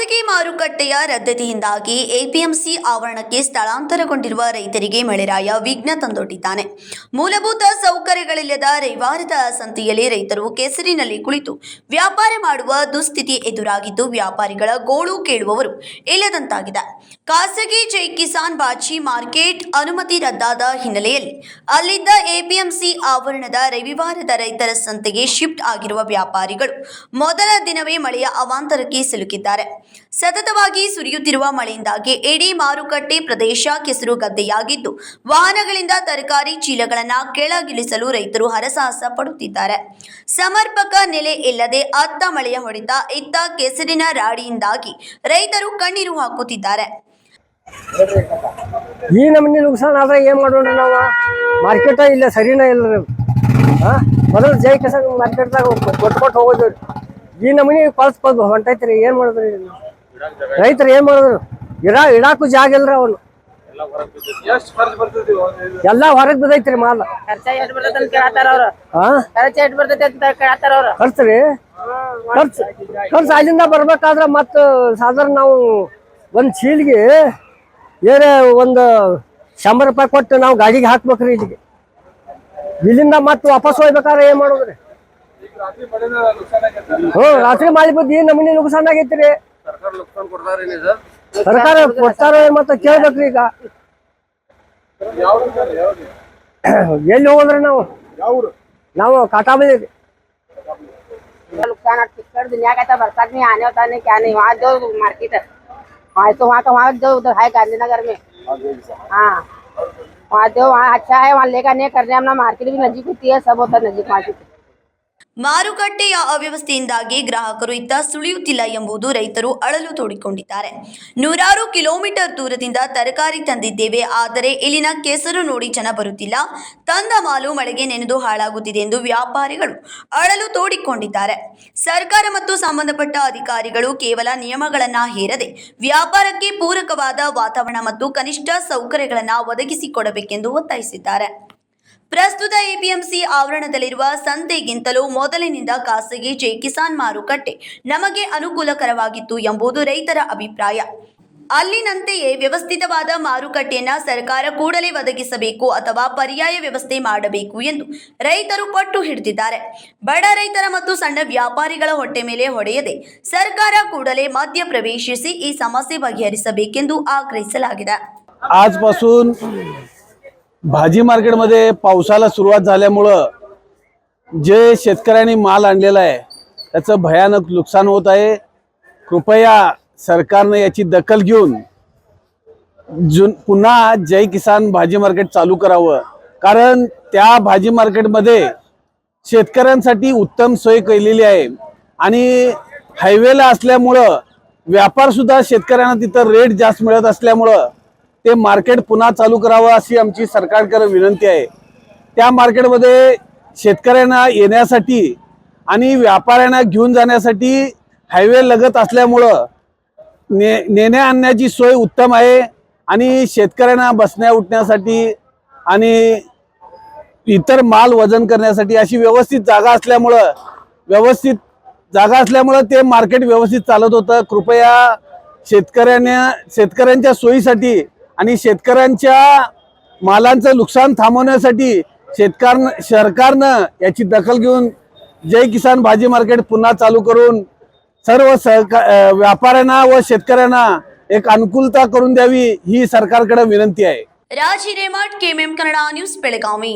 ಖಾಸಗಿ ಮಾರುಕಟ್ಟೆಯ ರದ್ದತಿಯಿಂದಾಗಿ ಎಪಿಎಂಸಿ ಆವರಣಕ್ಕೆ ಸ್ಥಳಾಂತರಗೊಂಡಿರುವ ರೈತರಿಗೆ ಮಳೆರಾಯ ವಿಘ್ನ ತಂದೊಡ್ಡಿದ್ದಾನೆ. ಮೂಲಭೂತ ಸೌಕರ್ಯಗಳಿಲ್ಲದ ರವಿವಾರದ ಸಂತೆಯಲ್ಲಿ ರೈತರು ಕೆಸರಿನಲ್ಲಿ ಕುಳಿತು ವ್ಯಾಪಾರ ಮಾಡುವ ದುಸ್ಥಿತಿ ಎದುರಾಗಿದ್ದು, ವ್ಯಾಪಾರಿಗಳ ಗೋಳು ಕೇಳುವವರು ಇಲ್ಲದಂತಾಗಿದೆ. ಖಾಸಗಿ ಜೈ ಕಿಸಾನ್ ಭಾಜಿ ಮಾರ್ಕೆಟ್ ಅನುಮತಿ ರದ್ದಾದ ಹಿನ್ನೆಲೆಯಲ್ಲಿ ಅಲ್ಲಿದ್ದ ಎಪಿಎಂಸಿ ಆವರಣದ ರವಿವಾರದ ರೈತರ ಸಂತೆಗೆ ಶಿಫ್ಟ್ ಆಗಿರುವ ವ್ಯಾಪಾರಿಗಳು ಮೊದಲ ದಿನವೇ ಮಳೆಯ ಅವಾಂತರಕ್ಕೆ ಸಿಲುಕಿದ್ದಾರೆ. ಸತತವಾಗಿ ಸುರಿಯುತ್ತಿರುವ ಮಳೆಯಿಂದಾಗಿ ಇಡೀ ಮಾರುಕಟ್ಟೆ ಪ್ರದೇಶ ಕೆಸರು ಗದ್ದೆಯಾಗಿದ್ದು, ವಾಹನಗಳಿಂದ ತರಕಾರಿ ಚೀಲಗಳನ್ನು ಕೆಳಗಿಳಿಸಲು ರೈತರು ಹರಸಾಹಸ ಪಡುತ್ತಿದ್ದಾರೆ. ಸಮರ್ಪಕ ನೆಲೆ ಇಲ್ಲದೆ ಅತ್ತ ಮಳೆಯ ಹೊಡೆತ, ಇತ್ತ ಕೆಸರಿನ ರಾಡಿಯಿಂದಾಗಿ ರೈತರು ಕಣ್ಣೀರು ಹಾಕುತ್ತಿದ್ದಾರೆ. ಈ ನಮೂನಿ ನುಕ್ಸಾನ್ ಆದ್ರೆ ಏನ್ ಮಾಡೋಣ ನಾವು? ಮಾರ್ಕೆಟ ಇಲ್ಲ, ಸರಿನೇ ಇಲ್ಲ. ಮೊದಲು ಜೈ ಕಿಸಾನ್ ಮಾರ್ಕೆಟ್ದಾಗ ಕೊಟ್ಟು ಹೋಗೋದು, ಈ ನಮೂನಿ ಪಲ್ಸ್ ಹೊಂಟೈತ್ರಿ. ಏನ್ ಮಾಡಿದ್ರಿ ರೈತರು? ಏನ್ ಮಾಡಿದ್ರು? ಇಡಾಕು ಜಾಗ ಇಲ್ರಿ. ಅವನು ಎಲ್ಲ ಹೊರಗ್ ಬಿದ್ದೈತ್ರಿ ಮಾಲ್. ಖರ್ಚು ಅಲ್ಲಿಂದ ಬರ್ಬೇಕಾದ್ರ ಮತ್ತ ಸಾಧಾರಣ ನಾವು ಒಂದ್ ಚೀಲ್ಗೆ ಏನೇ ಒಂದು 100 ರೂಪಾಯಿ ಕೊಟ್ಟು ನಾವು ಗಾಡಿಗೆ ಹಾಕ್ಬೇಕ್ರಿ. ಇಲ್ಲಿಗೆ ಇಲ್ಲಿಂದ ಮತ್ತೆ ವಾಪಸ್ ಹೋಗ್ಬೇಕಾದ್ರೆ ಏನ್ ಮಾಡೋದ್ರಿ? ರಾತ್ರಿ ಮಳೆ ಬಿದ್ದು ಈ ನಮೂನಿ ನುಕ್ಸಾನ್ ಆಗೈತ್ರಿ. ಸರ್ಕಾರ ಕೊಡ್ತಾರ ಮತ್ತ ಕೇಳ್ಬೇಕ್ರಿ. ಈಗ ಎಲ್ಲಿ ಹೋಗೋದ್ರಿ ನಾವು काटाबली नुकसान दुनिया का तो बरसात में आने होता नहीं, क्या नहीं। वहाँ जो मार्केट है वहाँ जो उधर है गांधीनगर में, हाँ वहाँ जो वहाँ अच्छा है, वहाँ लेकर नहीं करने। अपना मार्केट भी नजदीक होती है, सब होता है नजदीक मार्केट। ಮಾರುಕಟ್ಟೆಯ ಅವ್ಯವಸ್ಥೆಯಿಂದಾಗಿ ಗ್ರಾಹಕರು ಇತ್ತ ಸುಳಿಯುತ್ತಿಲ್ಲ ಎಂಬುದು ರೈತರು ಅಳಲು ತೋಡಿಕೊಂಡಿದ್ದಾರೆ. ನೂರಾರು ಕಿಲೋಮೀಟರ್ ದೂರದಿಂದ ತರಕಾರಿ ತಂದಿದ್ದೇವೆ, ಆದರೆ ಇಲ್ಲಿನ ಕೆಸರು ನೋಡಿ ಜನ ಬರುತ್ತಿಲ್ಲ. ತಂದ ಮಾಲು ಮಳೆಗೆ ನೆನೆದು ಹಾಳಾಗುತ್ತಿದೆ ಎಂದು ವ್ಯಾಪಾರಿಗಳು ಅಳಲು ತೋಡಿಕೊಂಡಿದ್ದಾರೆ. ಸರ್ಕಾರ ಮತ್ತು ಸಂಬಂಧಪಟ್ಟ ಅಧಿಕಾರಿಗಳು ಕೇವಲ ನಿಯಮಗಳನ್ನು ಹೇರದೆ ವ್ಯಾಪಾರಕ್ಕೆ ಪೂರಕವಾದ ವಾತಾವರಣ ಮತ್ತು ಕನಿಷ್ಠ ಸೌಕರ್ಯಗಳನ್ನು ಒದಗಿಸಿಕೊಡಬೇಕೆಂದು ಒತ್ತಾಯಿಸಿದ್ದಾರೆ. ಪ್ರಸ್ತುತ ಎಪಿಎಂಸಿ ಆವರಣದಲ್ಲಿರುವ ಸಂತೆಗಿಂತಲೂ ಮೊದಲಿನಿಂದ ಖಾಸಗಿ ಜೈ ಕಿಸಾನ್ ಮಾರುಕಟ್ಟೆ ನಮಗೆ ಅನುಕೂಲಕರವಾಗಿತ್ತು ಎಂಬುದು ರೈತರ ಅಭಿಪ್ರಾಯ. ಅಲ್ಲಿನಂತೆಯೇ ವ್ಯವಸ್ಥಿತವಾದ ಮಾರುಕಟ್ಟೆಯನ್ನು ಸರ್ಕಾರ ಕೂಡಲೇ ಒದಗಿಸಬೇಕು ಅಥವಾ ಪರ್ಯಾಯ ವ್ಯವಸ್ಥೆ ಮಾಡಬೇಕು ಎಂದು ರೈತರು ಪಟ್ಟು ಹಿಡಿದಿದ್ದಾರೆ. ಬಡ ರೈತರ ಮತ್ತು ಸಣ್ಣ ವ್ಯಾಪಾರಿಗಳ ಹೊಟ್ಟೆ ಮೇಲೆ ಹೊಡೆಯದೆ ಸರ್ಕಾರ ಕೂಡಲೇ ಮಧ್ಯ ಪ್ರವೇಶಿಸಿ ಈ ಸಮಸ್ಯೆ ಬಗೆಹರಿಸಬೇಕೆಂದು ಆಗ್ರಹಿಸಲಾಗಿದೆ. आजपासून भाजी मार्केटमध्ये पावसाला सुरुवात झाल्यामुळं जे शेतकऱ्यांनी माल आणलेला आहे त्याचं भयानक नुकसान होत आहे. कृपया सरकारने याची दखल घेऊन पुन्हा जय किसान भाजी मार्केट चालू करावं. कारण त्या भाजी मार्केटमध्ये शेतकऱ्यांसाठी उत्तम सोय केलेली आहे आणि हायवेला असल्यामुळं व्यापार सुद्धा शेतकऱ्यांना तिथं रेट जास्त मिळत असल्यामुळं ते मार्केट पुन्हा चालू करावं अशी आमची सरकारकडे विनंती आहे. त्या मार्केटमध्ये शेतकऱ्यांना येण्यासाठी आणि व्यापाऱ्यांना घेऊन जाण्यासाठी हायवे लगत असल्यामुळं नेण्या आणण्याची सोय उत्तम आहे आणि शेतकऱ्यांना बसण्या उठण्यासाठी आणि इतर माल वजन करण्यासाठी अशी व्यवस्थित जागा असल्यामुळं ते मार्केट व्यवस्थित चालत होतं. कृपया शेतकऱ्यांच्या सोयीसाठी आणि शेतकऱ्यांच्या मालांचं नुकसान थांबवण्यासाठी सरकारनं याची दखल घेऊन जय किसान भाजी मार्केट पुन्हा चालू करून सर्व व्यापाऱ्यांना व शेतकऱ्यांना एक अनुकूलता करून द्यावी ही सरकारकडे विनंती आहे. Raj Hiremath, KMM Kannada news, Belagavi.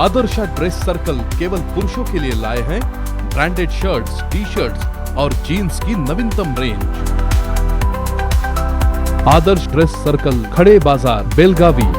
Adarsh dress circle केवल पुरुषों के लिए लाए हैं ब्रांडेड शर्ट्स, टी शर्ट्स और जीन्स की नवीनतम रेंज। आदर्श ड्रेस सर्कल, खड़े बाजार, बेलगावी।